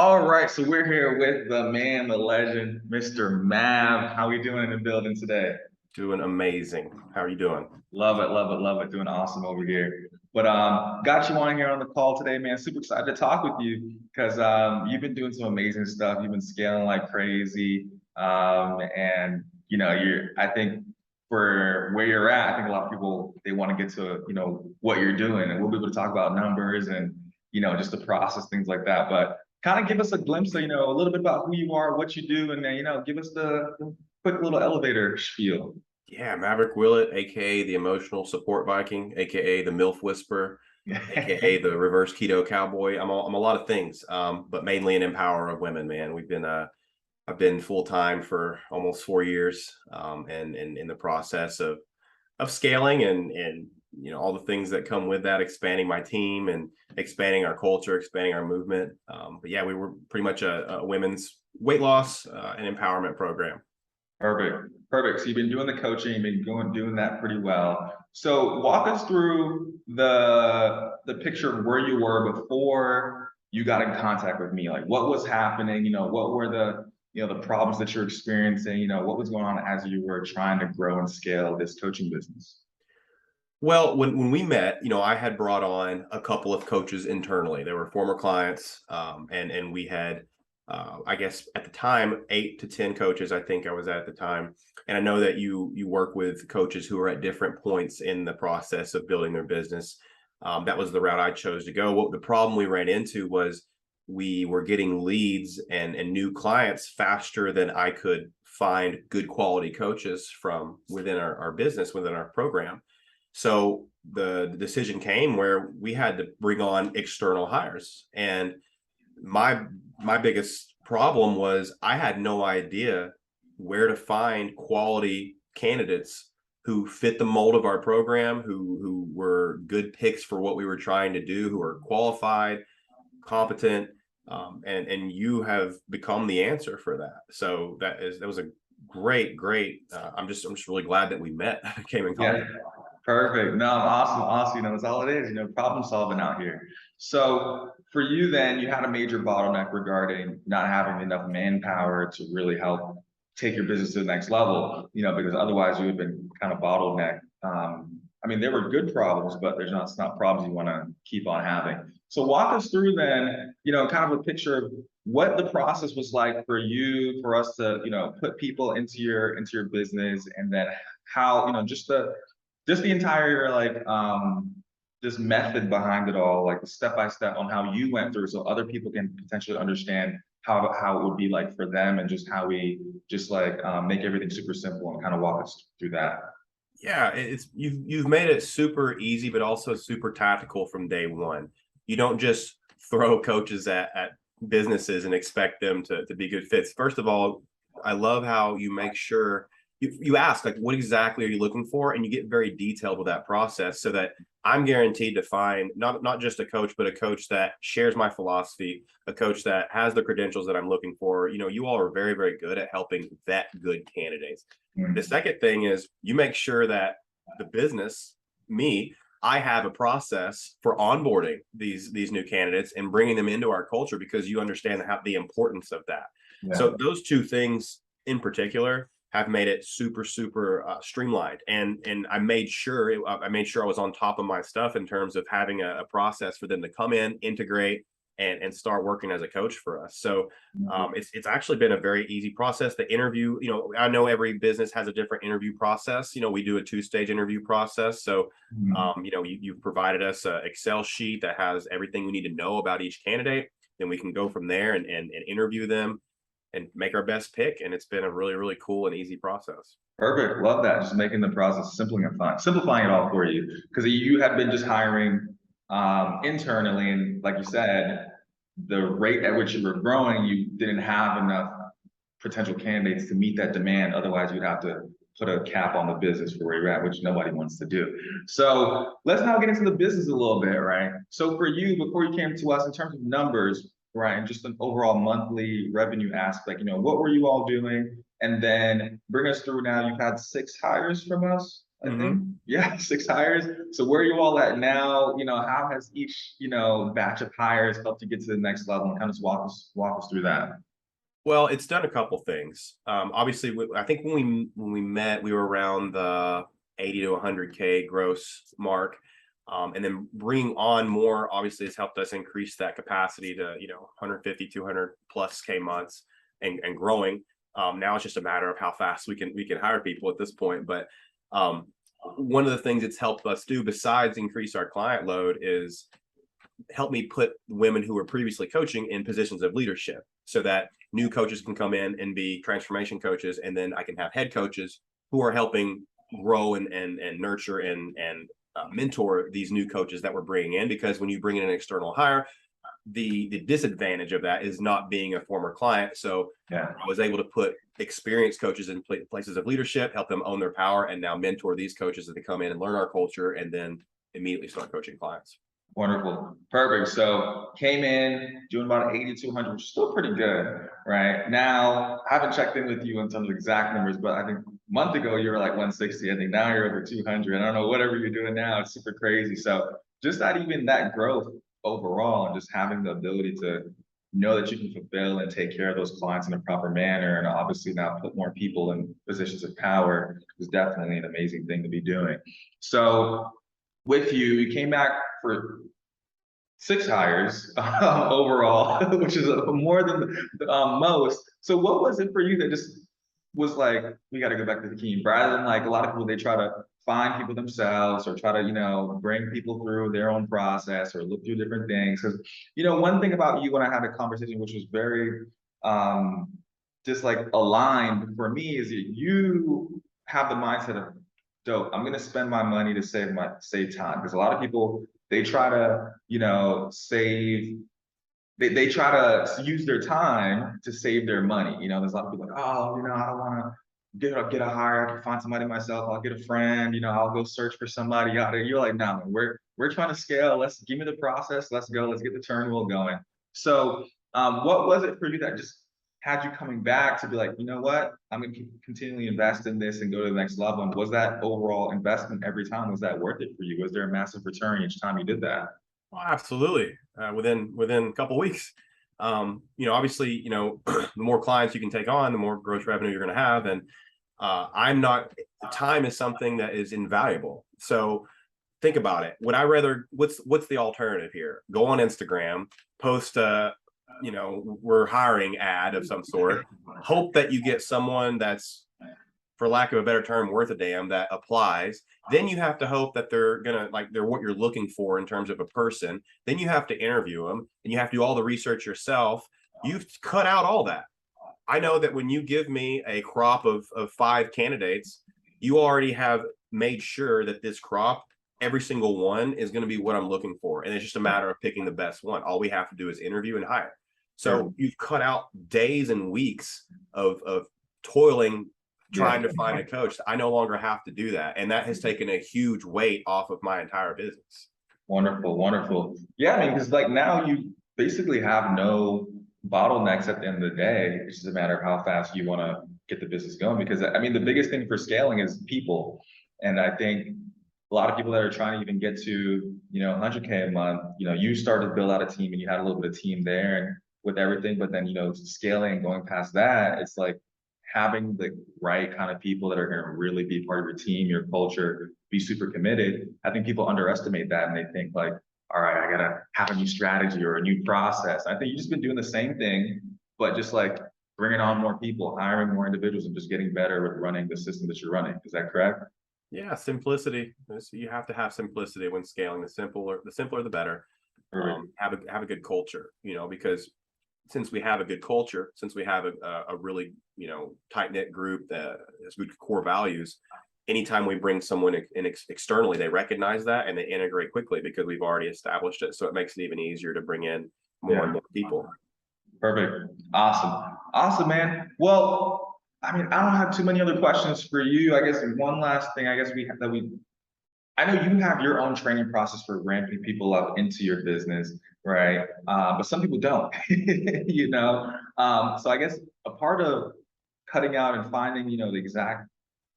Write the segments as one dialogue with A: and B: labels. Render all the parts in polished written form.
A: All right, so we're here with the man, the legend, Mr. Mav. How we doing in the building today?
B: Doing amazing. How are you doing?
A: Love it, love it, love it. Doing awesome over here. But got you on here on the call today, man. Super excited to talk with you because you've been doing some amazing stuff. You've been scaling like crazy, and you're. I think for where you're at, I think a lot of people they want to get to what you're doing, and we'll be able to talk about numbers and just the process, things like that. But kind of give us a glimpse of a little bit about who you are, what you do, and then give us the quick little elevator spiel.
B: Yeah, Maverick Willett, aka the emotional support Viking, aka the MILF Whisperer, aka the reverse keto cowboy. I'm a lot of things, but mainly an empowerer of women. Man, I've been full time for almost 4 years, and in the process of scaling and all the things that come with that, expanding my team and expanding our culture, expanding our movement. But yeah, we were pretty much a women's weight loss and empowerment program.
A: Perfect. Perfect. So you've been doing the coaching, you've been doing that pretty well. So walk us through the picture of where you were before you got in contact with me. Like what was happening? What were the problems that you're experiencing? What was going on as you were trying to grow and scale this coaching business?
B: Well, when we met, I had brought on a couple of coaches internally. They were former clients, and we had, I guess at the time, 8 to 10 coaches. I think I was at the time, and I know that you work with coaches who are at different points in the process of building their business. That was the route I chose to go. What the problem we ran into was we were getting leads and new clients faster than I could find good quality coaches from within our business, within our program. So the decision came where we had to bring on external hires. And my biggest problem was I had no idea where to find quality candidates who fit the mold of our program, who were good picks for what we were trying to do, who are qualified, competent, and you have become the answer for that. So that was a great. I'm just really glad that we met, came in
A: Yeah.
B: contact.
A: Perfect. No, awesome, awesome. That's all it is, problem solving out here. So for you then, you had a major bottleneck regarding not having enough manpower to really help take your business to the next level, because otherwise you would have been kind of bottlenecked. I mean, there were good problems, but it's not problems you want to keep on having. So walk us through then, kind of a picture of what the process was like for you, for us to, put people into your business, and then how, just the entire like this method behind it all, like the step by step on how you went through, so other people can potentially understand how it would be like for them, and just how we just like make everything super simple and kind of walk us through that.
B: Yeah, it's you've made it super easy, but also super tactical from day one. You don't just throw coaches at businesses and expect them to be good fits. First of all, I love how you make sure you ask like what exactly are you looking for, and you get very detailed with that process so that I'm guaranteed to find not just a coach, but a coach that shares my philosophy, a coach that has the credentials that I'm looking for. You all are very good at helping vet good candidates. The
A: Mm.
B: second thing is you make sure that the business, me, I have a process for onboarding these new candidates and bringing them into our culture because you understand the importance of that.
A: Yeah.
B: So those two things in particular have made it super streamlined, and I made sure I was on top of my stuff in terms of having a process for them to come in, integrate, and start working as a coach for us. So it's actually been a very easy process. The interview, I know every business has a different interview process. We do a 2-stage interview process. So
A: Mhm.
B: you've provided us an Excel sheet that has everything we need to know about each candidate. Then we can go from there and interview them and make our best pick. And it's been a really cool and easy process.
A: Perfect. Love that. Just making the process simplifying it all for you. Because you had been just hiring internally, and like you said, the rate at which you were growing, you didn't have enough potential candidates to meet that demand. Otherwise, you'd have to put a cap on the business for where you're at, which nobody wants to do. So let's now get into the business a little bit, right? So for you, before you came to us, in terms of numbers, right, and just an overall monthly revenue aspect, what were you all doing? And then bring us through now. You've had 6 hires from us. I
B: Hmm.
A: think. Yeah, 6 hires. So where are you all at now? How has each, batch of hires helped you get to the next level? And kind of just walk us through that.
B: Well, it's done a couple things. Obviously, I think when we met, we were around the 80 to 100K gross mark, and then bringing on more obviously has helped us increase that capacity to 150, 200 plus K months, and growing. Now it's just a matter of how fast we can hire people at this point. But um, one of the things it's helped us do besides increase our client load is help me put women who were previously coaching in positions of leadership so that new coaches can come in and be transformation coaches, and then I can have head coaches who are helping grow and nurture and mentor these new coaches that we're bringing in. Because when you bring in an external hire, the disadvantage of that is not being a former client. So
A: Yeah.
B: I was able to put experienced coaches in places of leadership, help them own their power, and now mentor these coaches as they come in and learn our culture, and then immediately start coaching clients.
A: Wonderful. Perfect. So came in doing about 80 to 100, which is still pretty good, right? Now, I haven't checked in with you in terms of exact numbers, but I think a month ago you were like 160. I think now you're over 200. I don't know, whatever you're doing now, it's super crazy. So just not even that growth overall, and just having the ability to know that you can fulfill and take care of those clients in a proper manner, and obviously now put more people in positions of power is definitely an amazing thing to be doing. So with you, you came back for 6 hires overall, which is more than most. So what was it for you that just was like, we got to go back to the team, rather than like a lot of people, they try to find people themselves or try to, bring people through their own process or look through different things. Because, one thing about you when I had a conversation, which was very um, just like aligned for me, is that you have the mindset of, dope, I'm going to spend my money to save time. Because a lot of people, they try to, save, they try to use their time to save their money. There's a lot of people like, oh, I don't want to get a hire. I can find somebody myself. I'll get a friend. I'll go search for somebody. You're like, no, man, we're trying to scale. Let's give me the process. Let's go. Let's get the turn wheel going. So, what was it for you that just had you coming back to be like, you know what, I'm going to continually invest in this and go to the next level? And was that overall investment every time, was that worth it for you? Was there a massive return each time you did that?
B: Oh, absolutely. Within a couple of weeks. Obviously, the more clients you can take on, the more gross revenue you're going to have. And I'm not. Time is something that is invaluable. So think about it. Would I rather? What's the alternative here? Go on Instagram, post a, we're hiring ad of some sort. Hope that you get someone that's, for lack of a better term, worth a damn, that applies. Then you have to hope that they're what you're looking for in terms of a person. Then you have to interview them, and you have to do all the research yourself. You've cut out all that. I know that when you give me a crop of 5 candidates, you already have made sure that this crop, every single one, is going to be what I'm looking for. And it's just a matter of picking the best one. All we have to do is interview and hire. So you've cut out days and weeks of toiling trying to find a coach. I no longer have to do that. And that has taken a huge weight off of my entire business.
A: Wonderful, wonderful. Yeah, I mean, because like now you basically have no bottlenecks at the end of the day. It's just a matter of how fast you want to get the business going. Because I mean, the biggest thing for scaling is people. And I think a lot of people that are trying to even get to, 100K a month, you started to build out a team and you had a little bit of team there and with everything. But then, scaling and going past that, it's like having the right kind of people that are going to really be part of your team, your culture, be super committed. I think people underestimate that and they think like, all right, I gotta have a new strategy or a new process. I think you've just been doing the same thing, but just like bringing on more people, hiring more individuals, and just getting better with running the system that you're running. Is that correct?
B: Yeah, simplicity. You have to have simplicity when scaling. The simpler, the better. Have a good culture, because since we have a good culture, since we have a really tight knit group that has good core values, anytime we bring someone in externally, they recognize that and they integrate quickly because we've already established it. So it makes it even easier to bring in more and more people.
A: Perfect. Awesome. Awesome, man. Well, I mean, I don't have too many other questions for you. I guess one last thing, I guess we have that we I know you have your own training process for ramping people up into your business, right? But some people don't, So I guess a part of cutting out and finding, the exact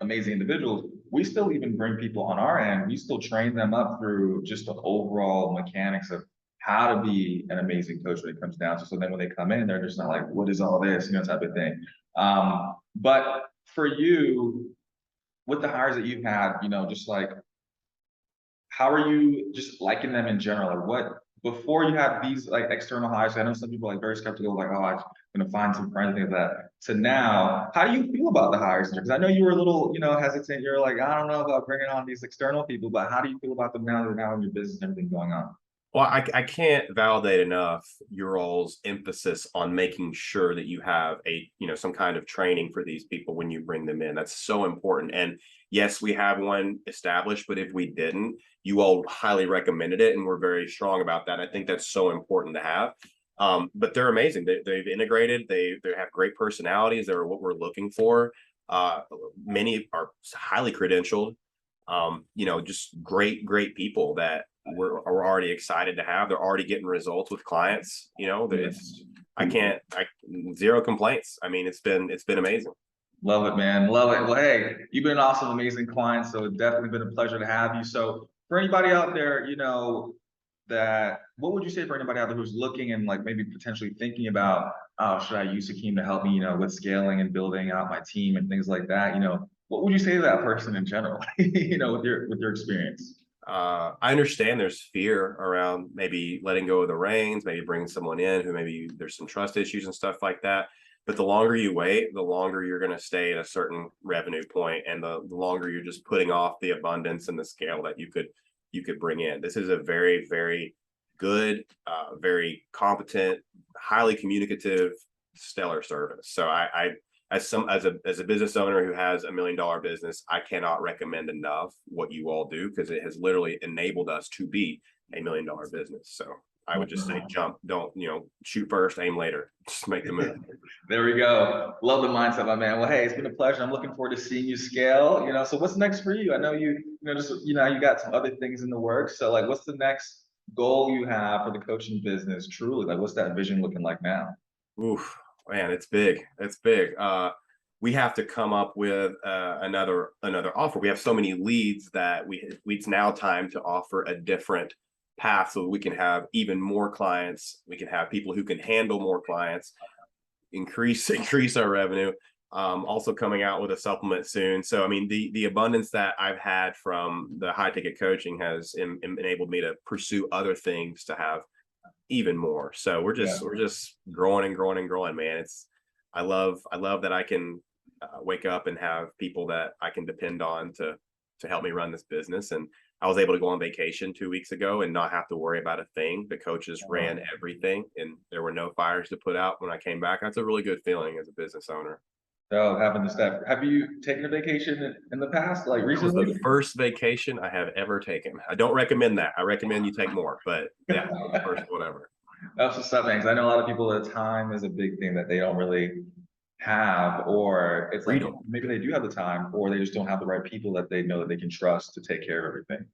A: amazing individuals, we still even bring people on our end. We still train them up through just the overall mechanics of how to be an amazing coach when it comes down to. So then when they come in, they're just not like, what is all this, type of thing. But for you, with the hires that you've had, just like, how are you just liking them in general? Or what, before you have these like external hires, I know some people are like very skeptical, like, oh, I'm gonna find some friends, things like that. To now, how do you feel about the hires? Because I know you were a little, hesitant. You're like, I don't know about bringing on these external people, but how do you feel about them now that they're now in your business and everything going on?
B: Well, I can't validate enough your all's emphasis on making sure that you have some kind of training for these people when you bring them in. That's so important. And yes, we have one established, but if we didn't, you all highly recommended it, and we're very strong about that. I think that's so important to have. But they're amazing. They've integrated. They have great personalities. They're what we're looking for. Uh, Many are highly credentialed. Just great people that we're already excited to have. They're already getting results with clients. It's I zero complaints. I mean, it's been amazing.
A: Love it, man. Love it. Well, hey, you've been an awesome, amazing client. So it's definitely been a pleasure to have you. So for anybody out there, that what would you say for anybody out there who's looking and like maybe potentially thinking about, oh, should I use Hakeem to help me, with scaling and building out my team and things like that? What would you say to that person in general, with your experience?
B: I understand there's fear around maybe letting go of the reins, maybe bringing someone in who maybe there's some trust issues and stuff like that. But the longer you wait, the longer you're going to stay at a certain revenue point, and the longer you're just putting off the abundance and the scale that you could bring in. This is a very, very good, very competent, highly communicative, stellar service. So I as a business owner who has $1 million business, I cannot recommend enough what you all do, because it has literally enabled us to be $1 million business. So I would just say jump, don't shoot first, aim later, just make the move.
A: There we go. Love the mindset, my man. Well, hey, it's been a pleasure. I'm looking forward to seeing you scale. So what's next for you? I know you got some other things in the works. So like, what's the next goal you have for the coaching business? Truly, like, what's that vision looking like now?
B: Oof, man, it's big. It's big. We have to come up with another offer. We have so many leads that it's now time to offer a different path, so we can have even more clients. We can have people who can handle more clients, increase our revenue. Also coming out with a supplement soon. So I mean, the abundance that I've had from the high ticket coaching has enabled me to pursue other things to have even more. So
A: Yeah.
B: we're just growing and growing and growing, man. I love that I can wake up and have people that I can depend on to help me run this business. And I was able to go on vacation 2 weeks ago and not have to worry about a thing. The coaches ran everything, and there were no fires to put out when I came back. That's a really good feeling as a business owner.
A: So having the staff. Have you taken a vacation in the past, like
B: That was the
A: recently?
B: first vacation I have ever taken. I don't recommend that. I recommend you take more, but yeah, that was the first whatever.
A: That's what's up, man. 'Cause I know a lot of people that time is a big thing that they don't really have, or it's like
B: Freedom.
A: maybe they do have the time, or they just don't have the right people that they know that they can trust to take care of everything.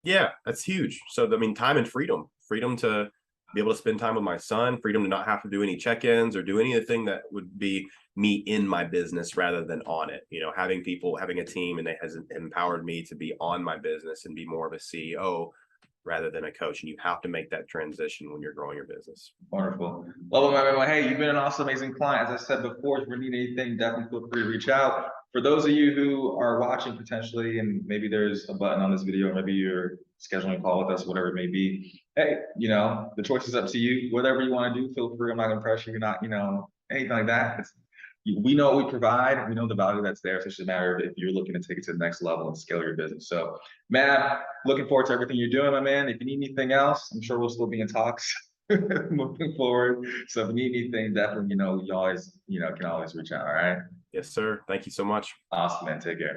B: Yeah, that's huge. So, I mean, time and freedom to be able to spend time with my son, freedom to not have to do any check-ins or do anything that would be me in my business rather than on it. Having a team, and it has empowered me to be on my business and be more of a CEO rather than a coach. And you have to make that transition when you're growing your business.
A: Wonderful. Well, my man, hey, you've been an awesome, amazing client. As I said before, if you need anything, definitely feel free to reach out. For those of you who are watching potentially, and maybe there's a button on this video, maybe you're scheduling a call with us, whatever it may be. Hey, the choice is up to you. Whatever you want to do, feel free. I'm not going to pressure you. You're not, anything like that. We know what we provide. We know the value that's there. So it's just a matter of if you're looking to take it to the next level and scale your business. So, man, looking forward to everything you're doing, my man. If you need anything else, I'm sure we'll still be in talks moving forward. So if you need anything, definitely, you always, can always reach out. All right.
B: Yes, sir. Thank you so much.
A: Awesome, man. Take care.